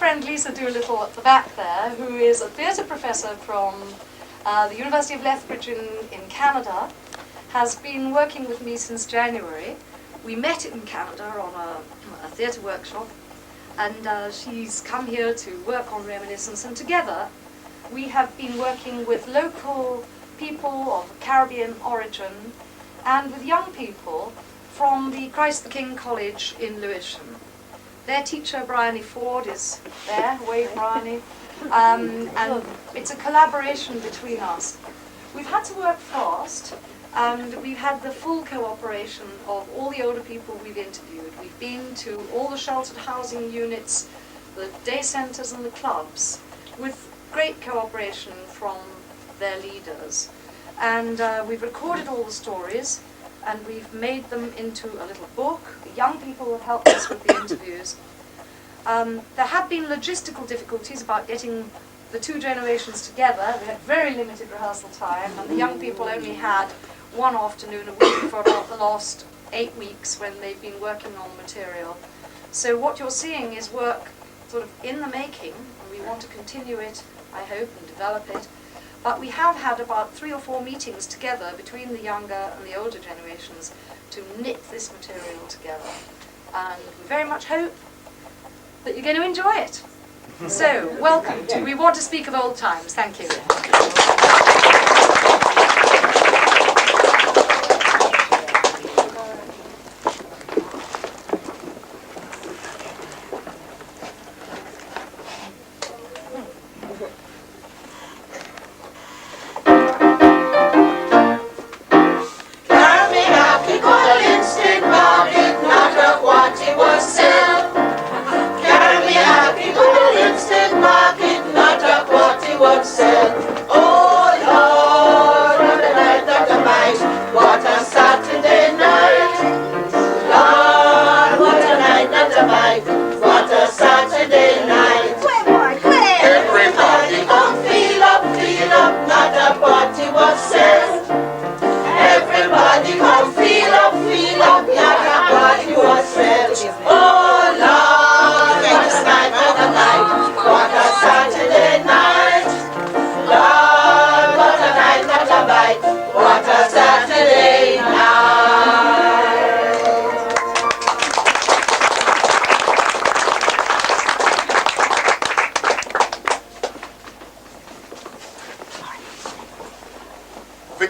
friend Lisa Doolittle at the back there, who is a theatre professor from the University of Lethbridge in Canada, has been working with me since January. We met in Canada on a theatre workshop, and she's come here to work on Reminiscence, and together we have been working with local people of Caribbean origin and with young people from the Christ the King College in Lewisham. Their teacher, Bryony Ford, is there. Wave, Bryony. And it's a collaboration between us. We've had to work fast, and we've had the full cooperation of all the older people we've interviewed. We've been to all the sheltered housing units, the day centres and the clubs, with great cooperation from their leaders. And we've recorded all the stories, and we've made them into a little book. The young people have helped us with the interviews. There have been logistical difficulties about getting the two generations together. We had very limited rehearsal time, and the young people only had one afternoon a week for about the last 8 weeks when they've been working on material. So what you're seeing is work sort of in the making, and we want to continue it, I hope, and develop it. But we have had about 3 or 4 meetings together between the younger and the older generations to knit this material together. And we very much hope that you're going to enjoy it. So, welcome to We Want to Speak of Old Times. Thank you.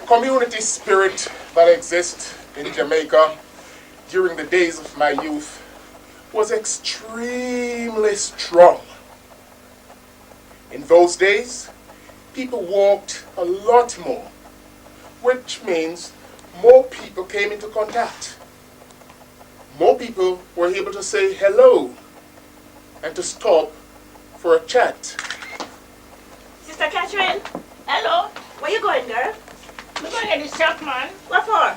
Community spirit that exists in Jamaica during the days of my youth was extremely strong. In those days, people walked a lot more, which means more people came into contact. More people were able to say hello and to stop for a chat. Sister Catherine, hello. Where you going, girl? I'm going to get the shop, man. What for? I'm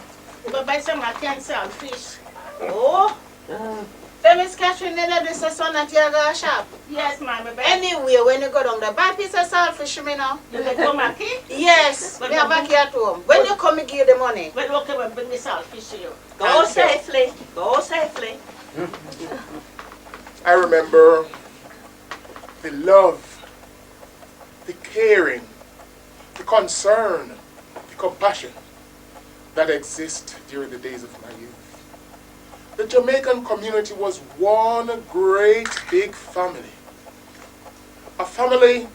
going to buy some canned fish. Oh. So, Miss Catherine, then this is son at your shop? Yes, ma'am. Anyway, when you go down there, buy a piece of saltfish, me now. You can come back here? Yes, we are back here at home. When you come, you give you the money. Well, okay, we'll bring the saltfish to you. Go safely. Go safely. I remember the love, the caring, the concern, the compassion that exists during the days of my youth. The Jamaican community was one great big family. A family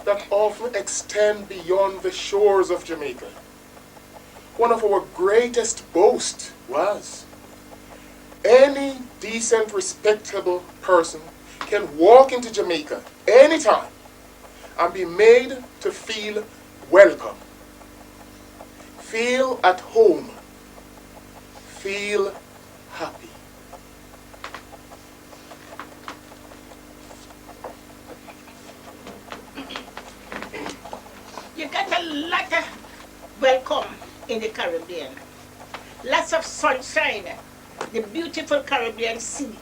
that often extends beyond the shores of Jamaica. One of our greatest boasts was any decent, respectable person can walk into Jamaica anytime and be made to feel welcome. Feel at home. Feel happy. You got a lot of welcome in the Caribbean. Lots of sunshine. The beautiful Caribbean Sea.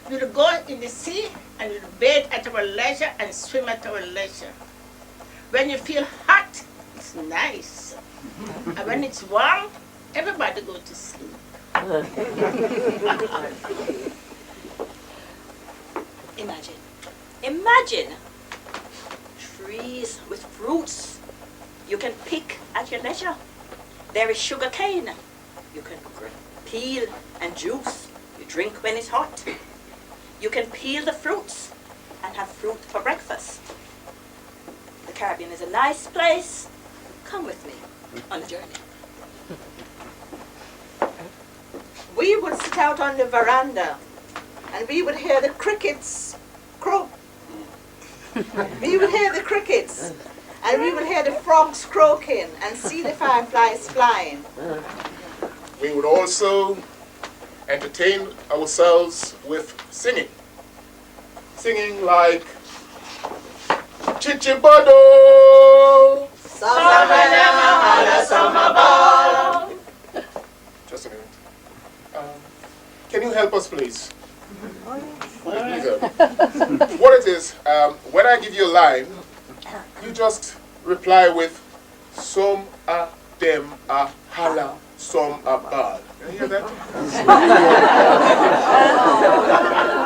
We'll go in the sea and we'll bathe at our leisure and swim at our leisure. When you feel hot, it's nice. And when it's warm, everybody go to sleep. Imagine, imagine trees with fruits you can pick at your leisure. There is sugar cane. You can peel and juice. You drink when it's hot. You can peel the fruits and have fruit for breakfast. The Caribbean is a nice place. Come with me on a journey. We would sit out on the veranda and we would hear the crickets croak. We would hear the crickets and we would hear the frogs croaking and see the fireflies flying. We would also entertain ourselves with singing. Singing like Chichibodo! Just a minute. Can you help us, please? What it is, when I give you a line, you just reply with some a dem a hala, some a bal. Can you hear that?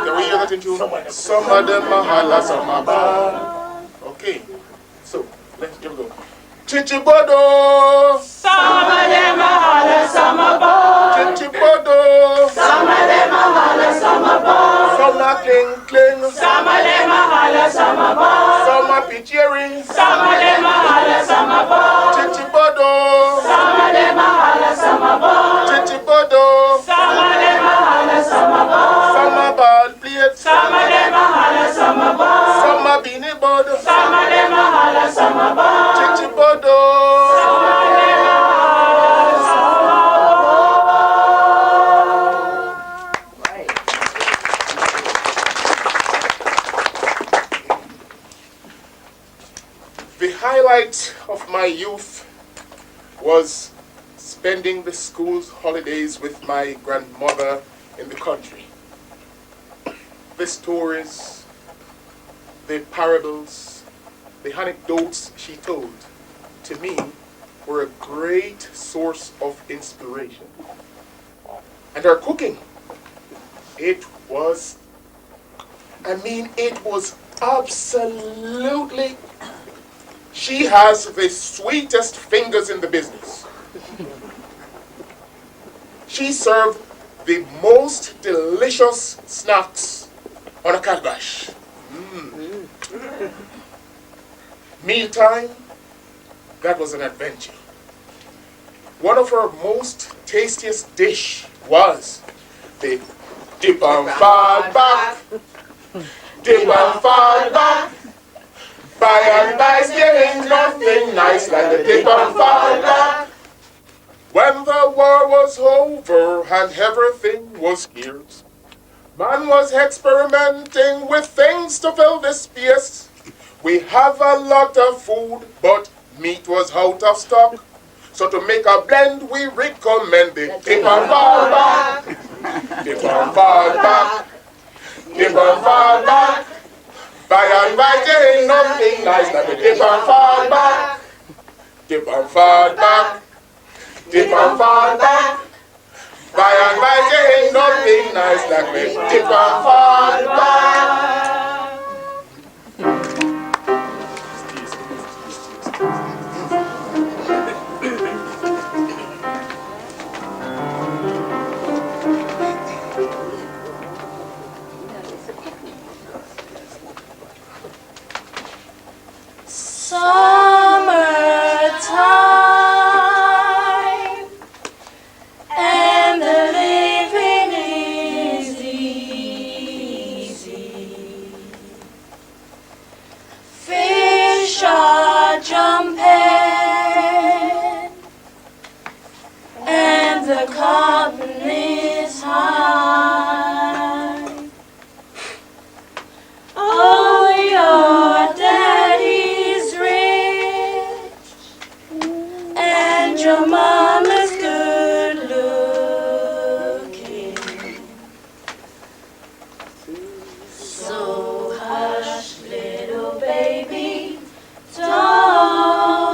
Can we hear that in tune? Some a dem a hala, some a bal. Okay, so here we go. Chichibodo! Some of them a holler, some a ball. Chichibodo! Some of them a holler, some a ball. Some a cling cling. Some of them a holler, some a ball. Some a picheri. Some of them a holler, some a ball. Chichibodo! Some of them a holler, some a ball. Chichibodo! Some of them a holler, some a ball. Some a ball plate. Some of them a holler, some a ball. Some a beanie bud. Some of them a holler, some a ball. Chichibodo! The highlight of my youth was spending the school's holidays with my grandmother in the country. The stories, the parables, the anecdotes she told to me were a great source of inspiration. And her cooking, it was absolutely, she has the sweetest fingers in the business. She served the most delicious snacks on a calabash. Mealtime, that was an adventure. One of her most tastiest dish was the dip and fall back. Dip and fall back. By and by, there ain't nothing nice like the dip and fall back. When the war was over and everything was scarce, man was experimenting with things to fill the space. We have a lot of food, but meat was out of stock. So to make a blend, we recommend the dip and fall back. Dip and fall back. Dip and fall back. By and by, there ain't nothing nice like the dip and fall back. Dip and fall back. Dip and fall back. By and by, there ain't nothing nice like the dip and fall back. Summertime, and the living is easy. Fish are jumping, and the cotton is high. Oh, your daddy's rich, and your mama's good looking. So hush, little baby, don't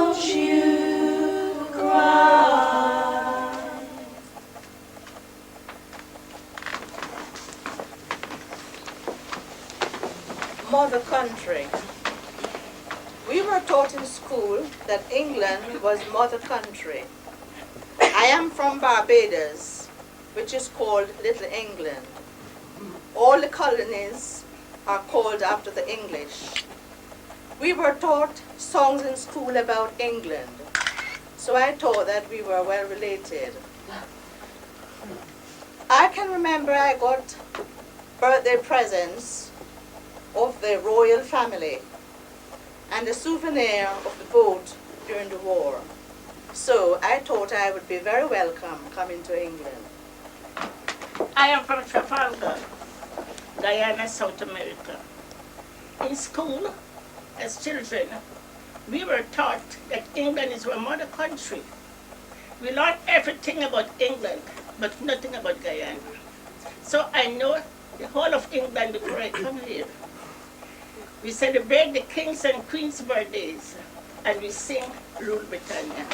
mother country. We were taught in school that England was mother country. I am from Barbados, which is called Little England. All the colonies are called after the English. We were taught songs in school about England, so I thought that we were well related. I can remember I got birthday presents of the royal family and a souvenir of the boat during the war. So I thought I would be very welcome coming to England. I am from Trafalgar, Guyana, South America. In school, as children, we were taught that England is our mother country. We learned everything about England, but nothing about Guyana. So I know the whole of England before I come here. We celebrate the kings and queens' birthdays, and we sing Rule Britannia.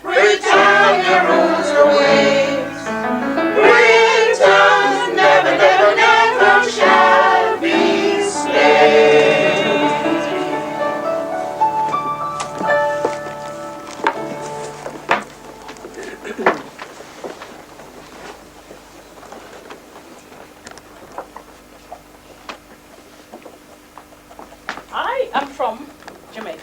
Britannia rules the waves. Britain never, never, never shall be slain. I am from Jamaica.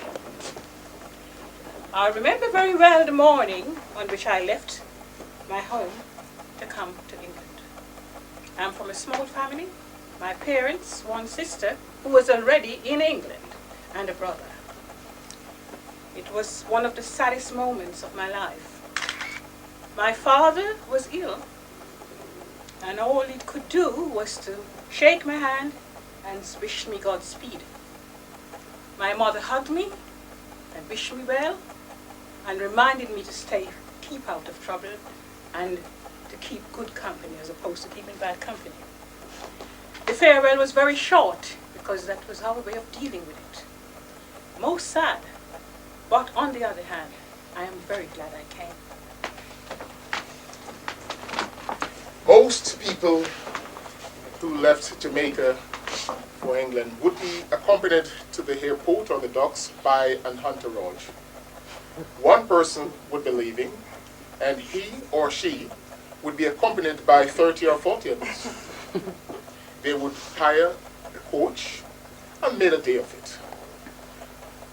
I remember very well the morning on which I left my home to come to England. I'm from a small family. My parents, one sister who was already in England, and a brother. It was one of the saddest moments of my life. My father was ill, and all he could do was to shake my hand and wish me Godspeed. My mother hugged me and wished me well and reminded me to keep out of trouble and to keep good company as opposed to keeping bad company. The farewell was very short because that was our way of dealing with it. Most sad, but on the other hand, I am very glad I came. Most people who left Jamaica for England would be accompanied to the airport or the docks by an entourage. One person would be leaving, and he or she would be accompanied by 30 or 40 others. They would hire a coach and made a day of it.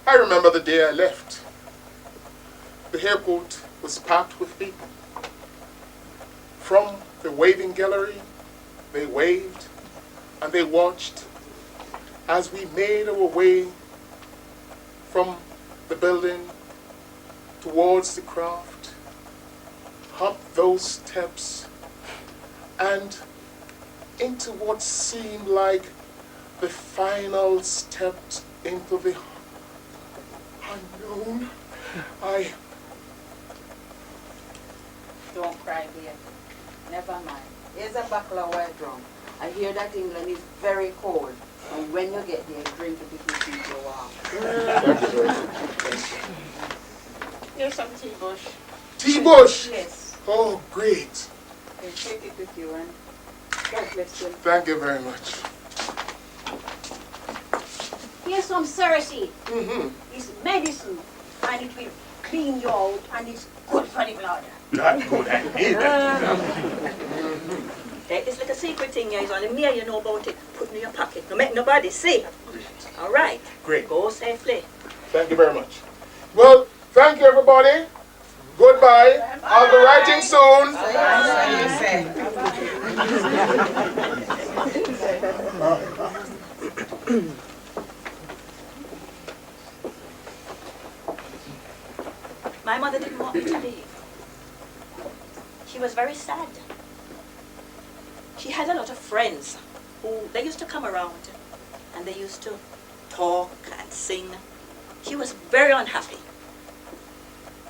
I remember the day I left. The airport was packed with people. From the waving gallery, they waved and they watched as we made our way from the building towards the craft, up those steps, and into what seemed like the final steps into the unknown. Don't cry, dear. Never mind. Here's a bottle of white rum. I hear that England is very cold. And when you get there, drink it if you keep you warm. Here's some tea bush. Tea bush! Yes. Oh, great. You take it with you and God bless you. Thank you very much. Here's some Cersei. Mm-hmm. It's medicine, and it will clean you out, and it's good for the blood. Not good, I hate that. It's like a secret thing, yeah. It's only me and you know about it. Put it in your pocket. Don't make nobody see. All right. Great. Go safely. Thank you very much. Well, thank you, everybody. Goodbye. I'll be writing soon. My mother didn't want me to leave. She was very sad. She had a lot of friends who, they used to come around and they used to talk and sing. She was very unhappy.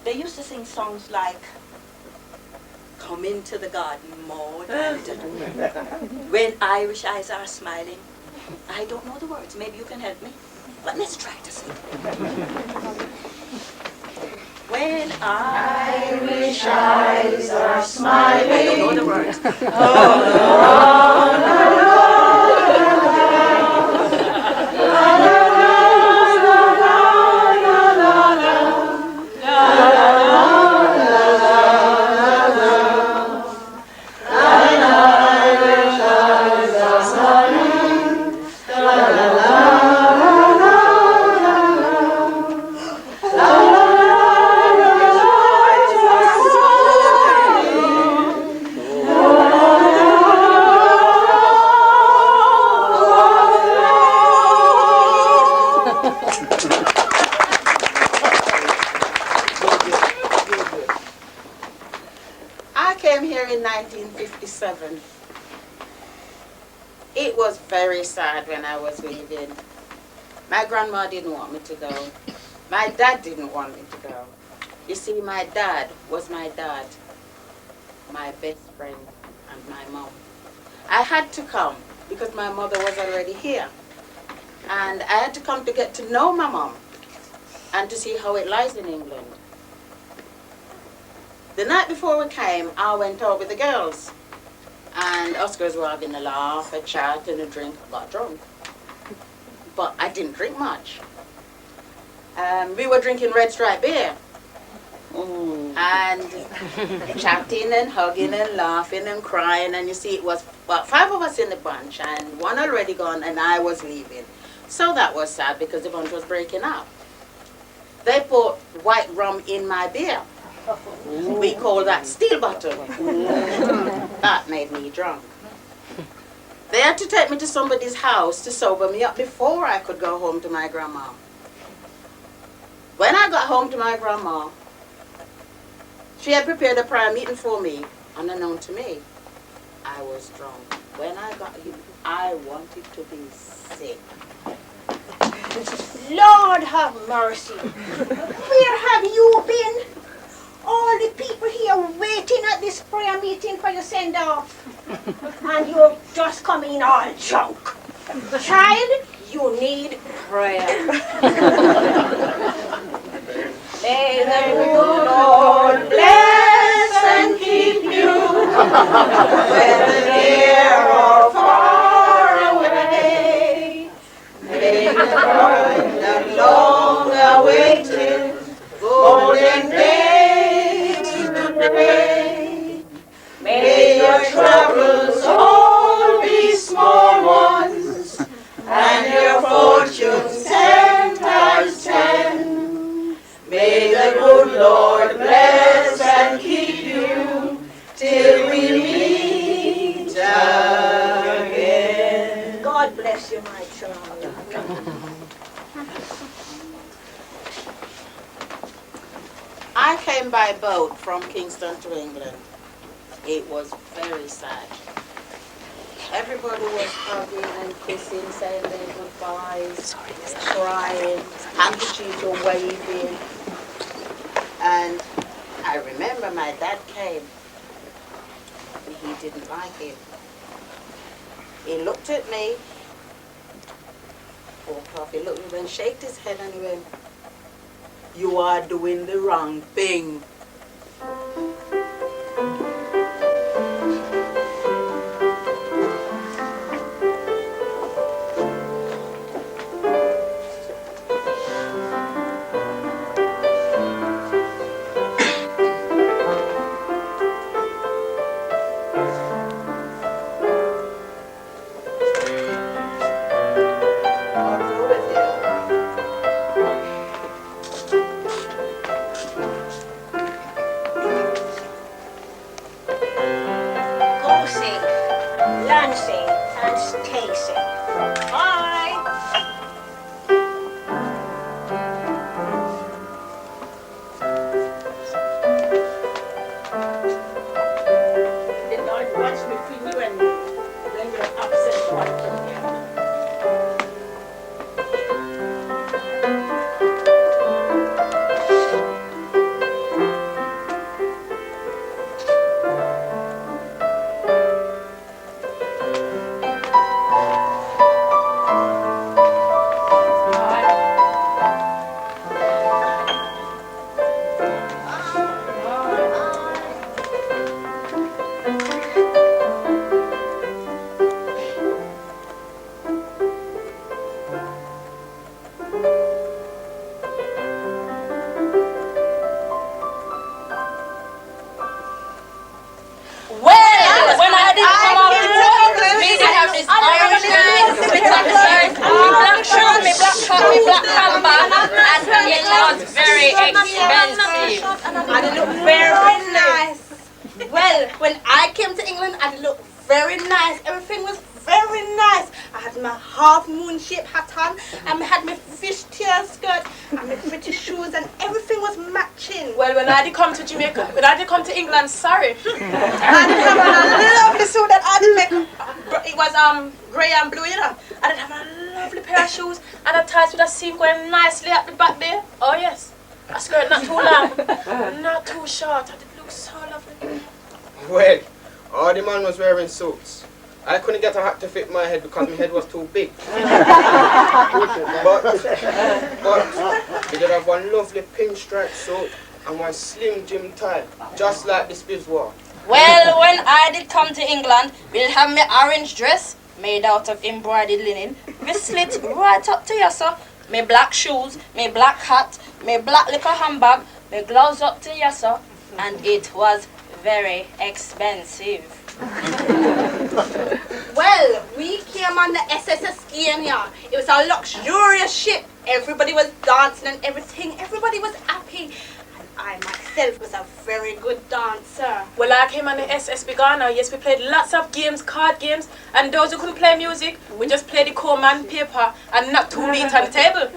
They used to sing songs like, "Come into the garden, Maud," and "When Irish eyes are smiling." I don't know the words. Maybe you can help me. But let's try to sing. shine. Irish eyes are smiling. I don't know the words. I came here in 1957. It was very sad when I was leaving. My grandma didn't want me to go. My dad didn't want me to go. You see, my dad was my dad, my best friend, and my mom. I had to come because my mother was already here. And I had to come to get to know my mom and to see how it lies in England. The night before we came, I went out with the girls. And us girls were having a laugh, a chat, and a drink. I got drunk. But I didn't drink much. We were drinking Red Stripe beer. And chatting and hugging and laughing and crying. And you see, it was about 5 of us in the bunch, and one already gone, and I was leaving. So that was sad because the bunch was breaking up. They put white rum in my beer. We call that steel bottle. That made me drunk. They had to take me to somebody's house to sober me up before I could go home to my grandma. When I got home to my grandma, she had prepared a prayer meeting for me, unknown to me. I was drunk. When I got here, I wanted to be sick. Lord have mercy. Where have you been? All the people here waiting at this prayer meeting for your send-off. And you're just coming all drunk. Child, you need prayer. May the good Lord bless and keep you, whether near or far away. May the bright and long-awaited golden days to pray. May your troubles all be small ones, and your fortunes 10 times 10. May the good Lord bless and keep you till we meet again. God bless you, my child. I came by boat from Kingston to England. It was very sad. Everybody was hugging and kissing, saying their goodbyes, crying, handkerchiefs were waving. And I remember my dad came. And he didn't like it. He looked at me, walked off, he looked at me and shook his head and he went, "You are doing the wrong thing." very expensive. And it looked very nice. Well, when I came to England, it looked very nice. Everything was very nice. I had my half moon shaped hat on, and I had my fishtail skirt, and my pretty shoes, and everything was matching. Well, when I did come to Jamaica, when I did come to England, sorry. I did have a lovely suit that I did make. It was grey and blue, you know. I did have a lovely pair of shoes and a tights with a seam going nicely at the back there. Oh yes, a skirt not too long, not too short. And it looks so lovely. Well, all the man was wearing suits. I couldn't get a hat to fit my head because my head was too big. but he did have one lovely pinstripe suit and one slim gym tie, just like the Spivs wore. Well, when I did come to England, we'll have my orange dress made out of embroidered linen, with slit right up to here, sir. My black shoes, my black hat, my black little handbag, my gloves up to here, sir. And it was very expensive. Well, we came on the SSS Kenya. It was a luxurious ship. Everybody was dancing and everything. Everybody was happy. And I myself was a very good dancer. Well, I came on the SSB Ghana. Yes, we played lots of games, card games, and those who couldn't play music, we just played the Coleman paper and knocked 2 beats on the table.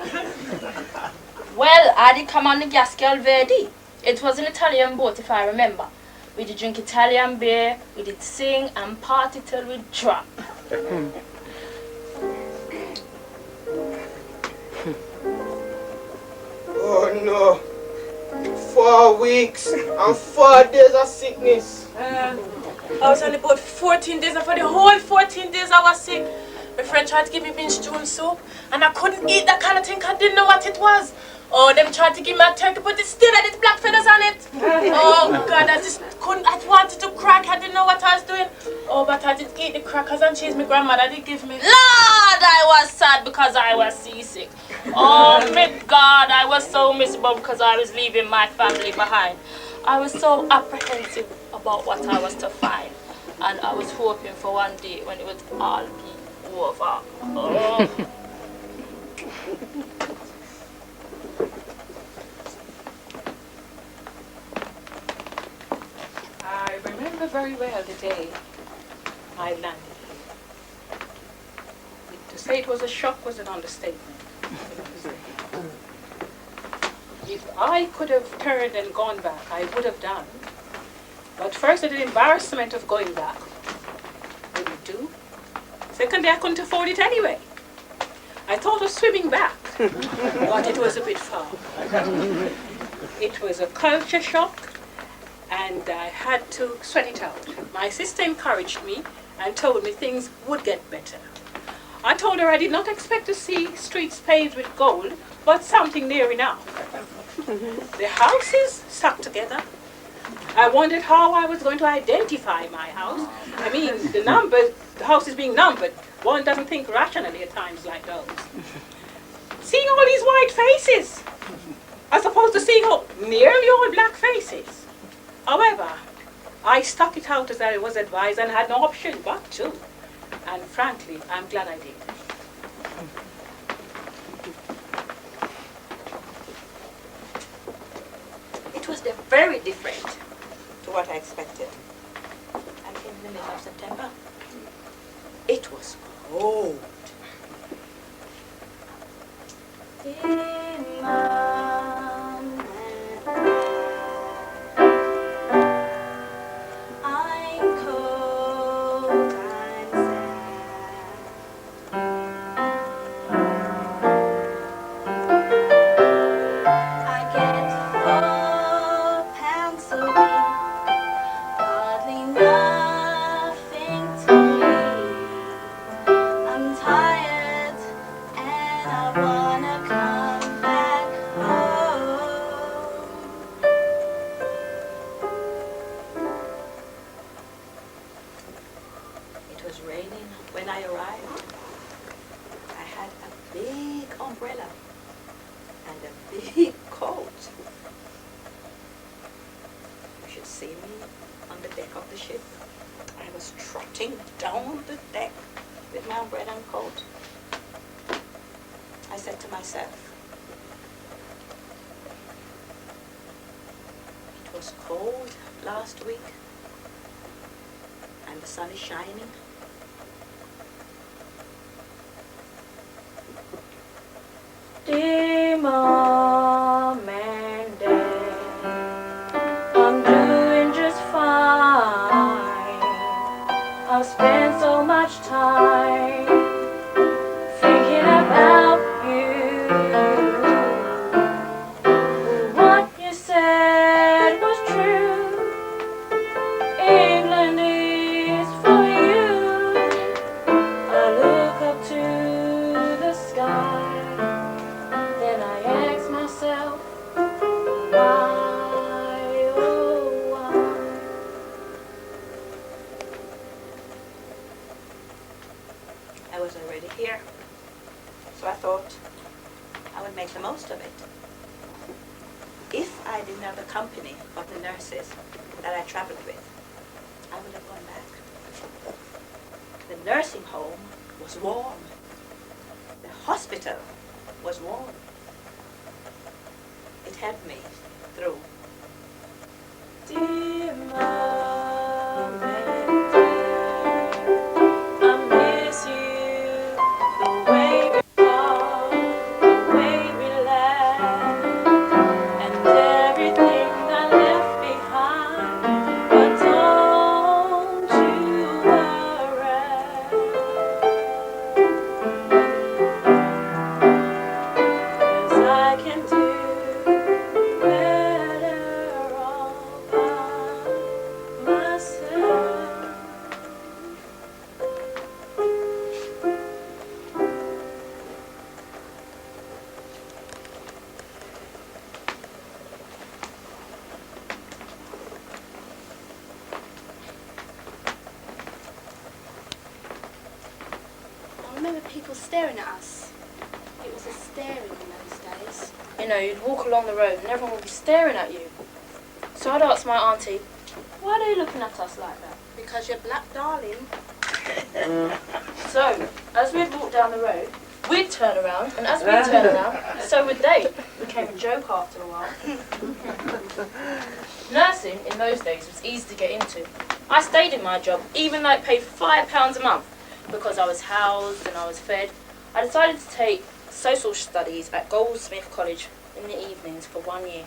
Well, I did come on the Gascal Verdi. It was an Italian boat, if I remember. We did drink Italian beer, we did sing and party till we drop. Oh no. 4 weeks and 4 days of sickness. I was on the boat for 14 days, and for the whole 14 days I was sick. My friend tried to give me minstrel soup, and I couldn't eat that kind of thing because I didn't know what it was. Oh, them tried to give me a turkey, but it still had its black feathers on it. Oh God, I just couldn't, I wanted to crack, I didn't know what I was doing. Oh, but I did eat the crackers and cheese my grandmother did give me. Lord, I was sad because I was seasick. Oh my God, I was so miserable because I was leaving my family behind. I was so apprehensive about what I was to find. And I was hoping for one day when it would all be over. Oh. I remember very well the day I landed. To say it was a shock was an understatement. If I could have turned and gone back, I would have done. But first, the embarrassment of going back wouldn't do. Secondly, I couldn't afford it anyway. I thought of swimming back, but it was a bit far. It was a culture shock, and I had to sweat it out. My sister encouraged me and told me things would get better. I told her I did not expect to see streets paved with gold, but something near enough. The houses stuck together. I wondered how I was going to identify my house. I mean, the house is being numbered. One doesn't think rationally at times like those. Seeing all these white faces, as opposed to seeing nearly all black faces. However, I stuck it out as I was advised and had no option but to. And frankly, I'm glad I did. It was very different to what I expected. I came in the middle of September. It was cold. was cold last week, and the sun is shining. Dear Mom and Dad, I'm doing just fine. I've spent so much time thinking about you. What you said was true. England is for you. I look up to the sky. Then I ask myself, why, oh why? I was already here, so I thought I would make the most of it. If I didn't have the company of the nurses that I traveled with, I would have gone back. The nursing home was warm. The hospital was warm. It helped me through. Dear Mom and Dad, I miss you, the way we talk, the way we laugh, and everything I left behind. But don't you worry, 'cause I can do better all by myself. I remember people staring at us. It was a staring in those days. You know, you'd walk along the road and everyone would be staring at you. So I'd ask my auntie, why are they looking at us like that? Because you're black, darling. So, as we'd walk down the road, we'd turn around, and as we'd turn around, so would they. It became a joke after a while. Nursing in those days was easy to get into. I stayed in my job, even though it paid £5 a month, because I was housed and I was fed. I decided to take social studies at Goldsmith College in the evenings for 1 year.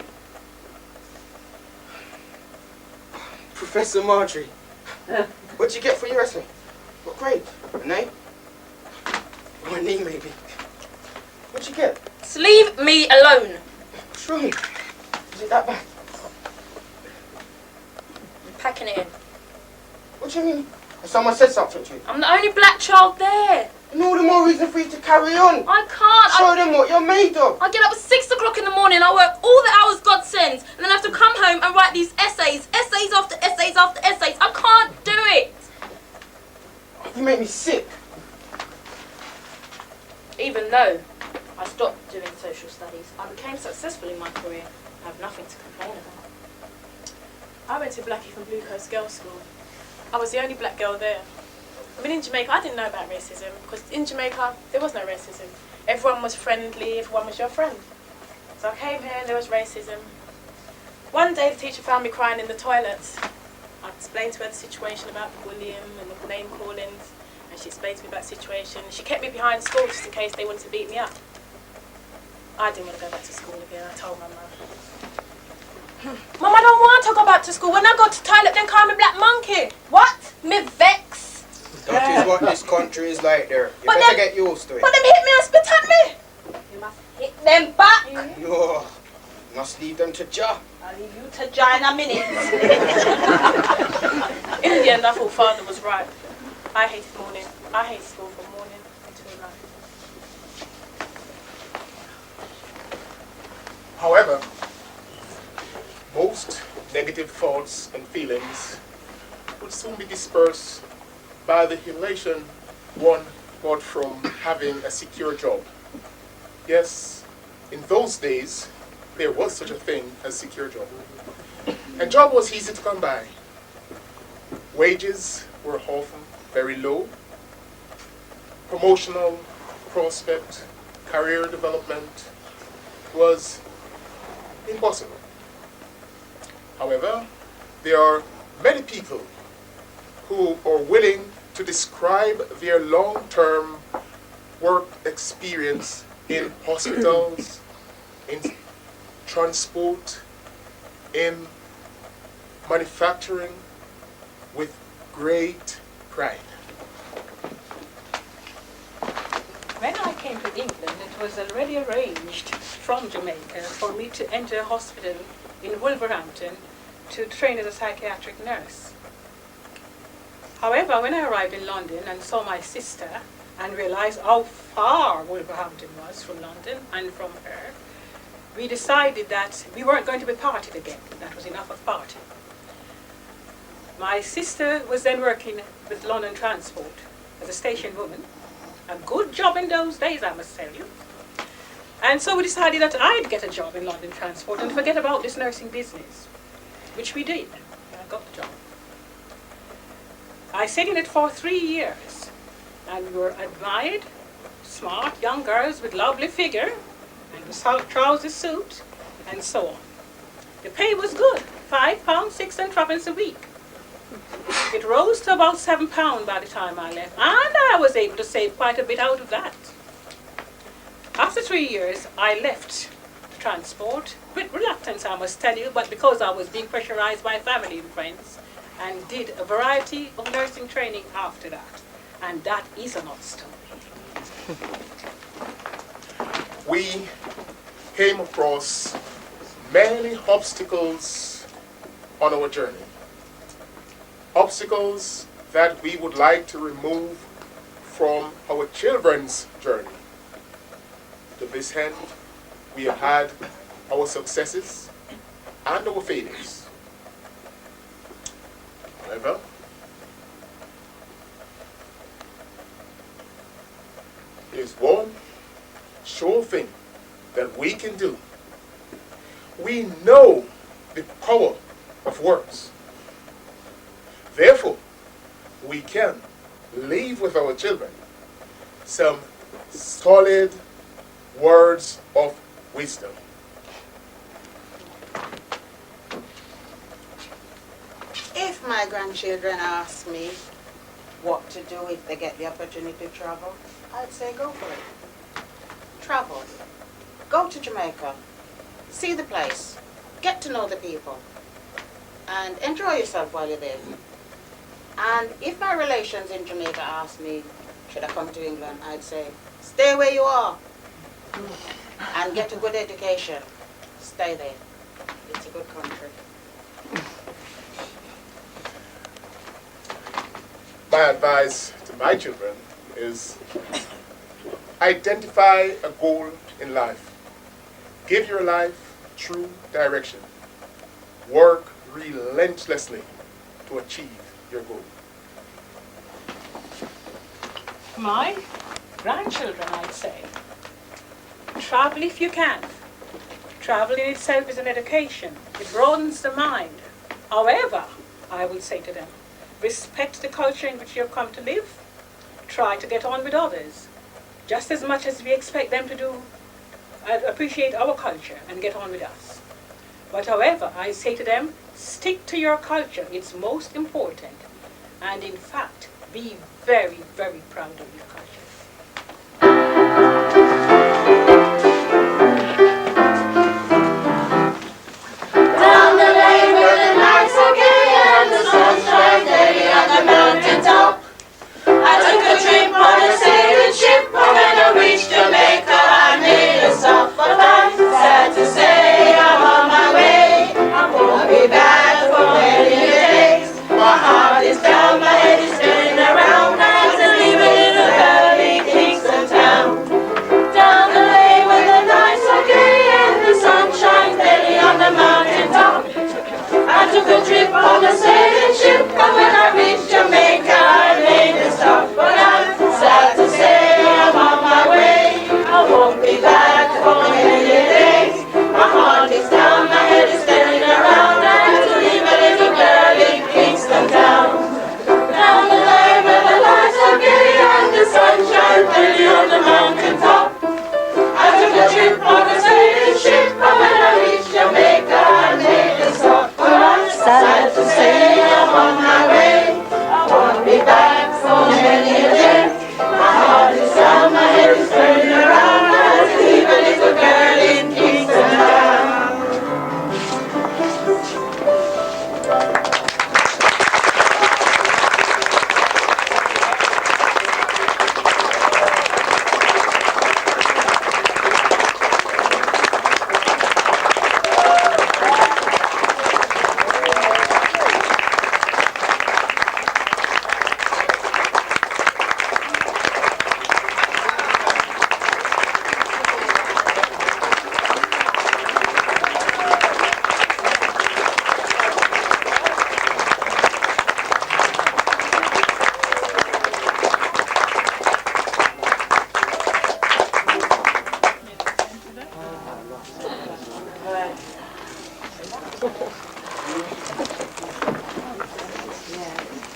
Professor Marjorie, what'd you get for your essay? What grade? An A? Or an E, maybe? What'd you get? Just leave me alone. What's wrong? Is it that bad? I'm packing it in. What do you mean? Has someone said something to you? I'm the only black child there. And all the more reason for you to carry on. I can't. Show them what you're made of. I get up at 6 o'clock in the morning, I work all the hours God sends, and then I have to come home and write these essays after essays after essays. I can't do it. You make me sick. Even though I stopped doing social studies, I became successful in my career. I have nothing to complain about. I went to Blackie from Blue Coast Girls' School. I was the only black girl there. I mean, in Jamaica, I didn't know about racism, because in Jamaica, there was no racism. Everyone was friendly, everyone was your friend. So I came here and there was racism. One day the teacher found me crying in the toilets. I explained to her the situation about the bullying and the name callings, and she explained to me about the situation. She kept me behind school just in case they wanted to beat me up. I didn't want to go back to school again, I told my mum. Mum, I don't want to go back to school. When I go to the toilet, then call me Black Monkey. What? Me vex. That is what this country is like there. You But better them- get used to it. But them hit me and spit at me. You must hit them back. No, must leave them to Jah. I'll leave you to Jah in a minute. In the end, I thought Father was right. I hated morning. I hate school from morning until night. However, most negative thoughts and feelings would soon be dispersed by the elation one got from having a secure job. Yes, in those days, there was such a thing as secure job. And job was easy to come by. Wages were often very low. Promotional prospect, career development was impossible. However, there are many people who are willing to describe their long-term work experience in hospitals, in transport, in manufacturing with great pride. When I came to England, it was already arranged from Jamaica for me to enter a hospital in Wolverhampton to train as a psychiatric nurse. However, when I arrived in London and saw my sister and realized how far Wolverhampton was from London and from her, we decided that we weren't going to be parted again. That was enough of parting. My sister was then working with London Transport as a station woman. A good job in those days, I must tell you. And so we decided that I'd get a job in London Transport and forget about this nursing business, which we did. I got the job. I stayed in it for 3 years, and we were admired, smart young girls with lovely figure, and a trouser suit, and so on. The pay was good, £5.06 a week. It rose to about £7 by the time I left, and I was able to save quite a bit out of that. After 3 years, I left the transport, with reluctance I must tell you, but because I was being pressurized by family and friends, and did a variety of nursing training after that. And that is another story. We came across many obstacles on our journey. Obstacles that we would like to remove from our children's journey. To this end, we have had our successes and our failures. However, there's one sure thing that we can do. We know the power of words. Therefore, we can leave with our children some solid words of wisdom. If my grandchildren ask me what to do if they get the opportunity to travel, I'd say go for it. Travel. Go to Jamaica. See the place. Get to know the people. And enjoy yourself while you're there. And if my relations in Jamaica ask me, should I come to England, I'd say, stay where you are. And get a good education. Stay there. It's a good country. My advice to my children is identify a goal in life. Give your life true direction. Work relentlessly to achieve your goal. My grandchildren, I'd say, travel if you can. Travel in itself is an education. It broadens the mind. However, I would say to them, respect the culture in which you have come to live. Try to get on with others, just as much as we expect them to do, appreciate our culture and get on with us. But however, I say to them, stick to your culture. It's most important. And in fact, be very, very proud of your culture. Down the lane where the nights are gay and the sunshine daily on the mountain top. I took a trip on a sailing ship, but when I reached Jamaica I made a stop. But I'm sad to say I'm on my way. I won't be back for many days. My heart is down, my head is spinning around. I have to leave it in the valley I'm on my way. I won't be back for many a day. My heart is down, my head is turning around. I leave a little girl in Kingston Town.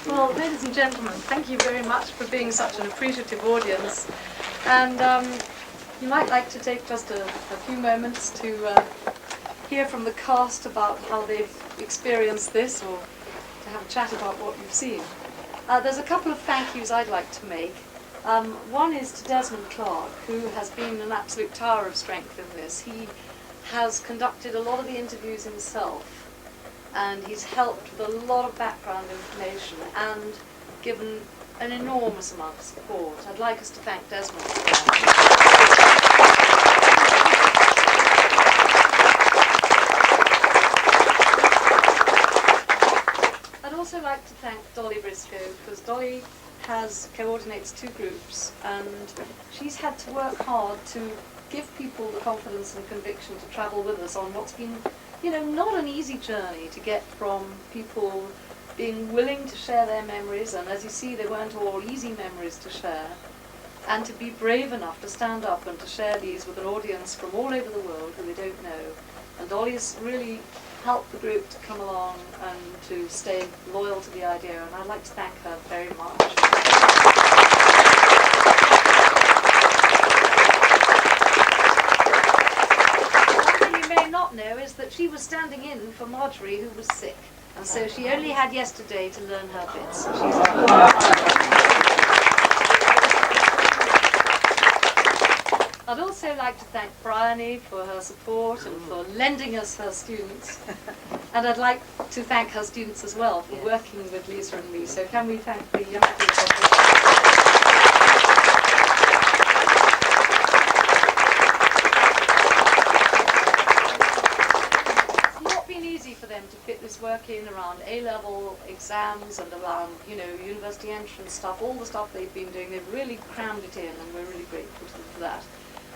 Well, ladies and gentlemen, thank you very much for being such an appreciative audience. And you might like to take just a few moments to hear from the cast about how they've experienced this, or to have a chat about what you've seen. There's a couple of thank yous I'd like to make. One is to Desmond Clark, who has been an absolute tower of strength in this. He has conducted a lot of the interviews himself, and he's helped with a lot of background information and given an enormous amount of support. I'd like us to thank Desmond for that. I'd also like to thank Dolly Briscoe, because Dolly coordinates two groups, and she's had to work hard to give people the confidence and conviction to travel with us on what's been, you know, not an easy journey to get from people being willing to share their memories, and as you see, they weren't all easy memories to share, and to be brave enough to stand up and to share these with an audience from all over the world who they don't know. And Dolly's really helped the group to come along and to stay loyal to the idea, and I'd like to thank her very much. Not know is that she was standing in for Marjorie, who was sick, and so she only had yesterday to learn her bits. I'd also like to thank Bryony for her support and for lending us her students, and I'd like to thank her students as well for working with Lisa and me. So can we thank the young people? For them to fit this work in around A-level exams and around, you know, university entrance stuff, all the stuff they've been doing. They've really crammed it in, and we're really grateful to them for that.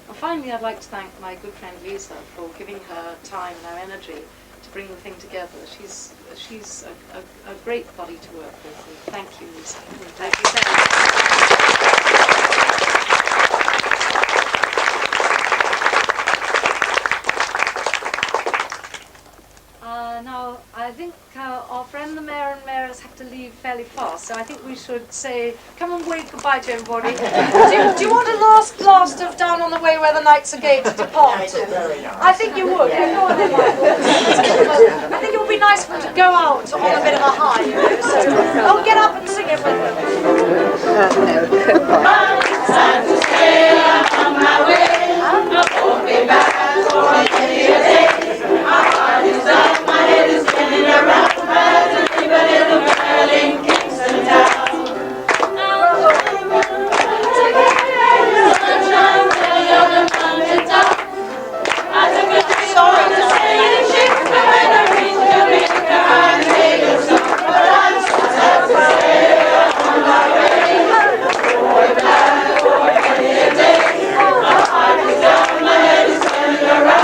And finally, I'd like to thank my good friend Lisa for giving her time and her energy to bring the thing together. She's a great buddy to work with. And thank you, Lisa. Thank you very much. Now, I think our friend the Mayor and Mayoress have to leave fairly fast, so I think we should say, come and wave goodbye to everybody. do you want a last blast of Down on the Way Where the Knights Are Gay to depart? I think you would. Yeah, go on then, Michael. I think it would be nice for them to go out on a bit of a high, you know, so I'll get up and sing it with them. Time to stay on my way. I won't be back for many a day. My heart is up, my head is spinning around. I had to leave a little girl in Kingston Town. Sunshine way on the mountain top. I took a trip on a sailing ship, and when I reached Jamaica, I made a song. But I'm so sad to stay on my way. Way back for many a day. My heart is up, my head is spinning around.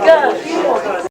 Go.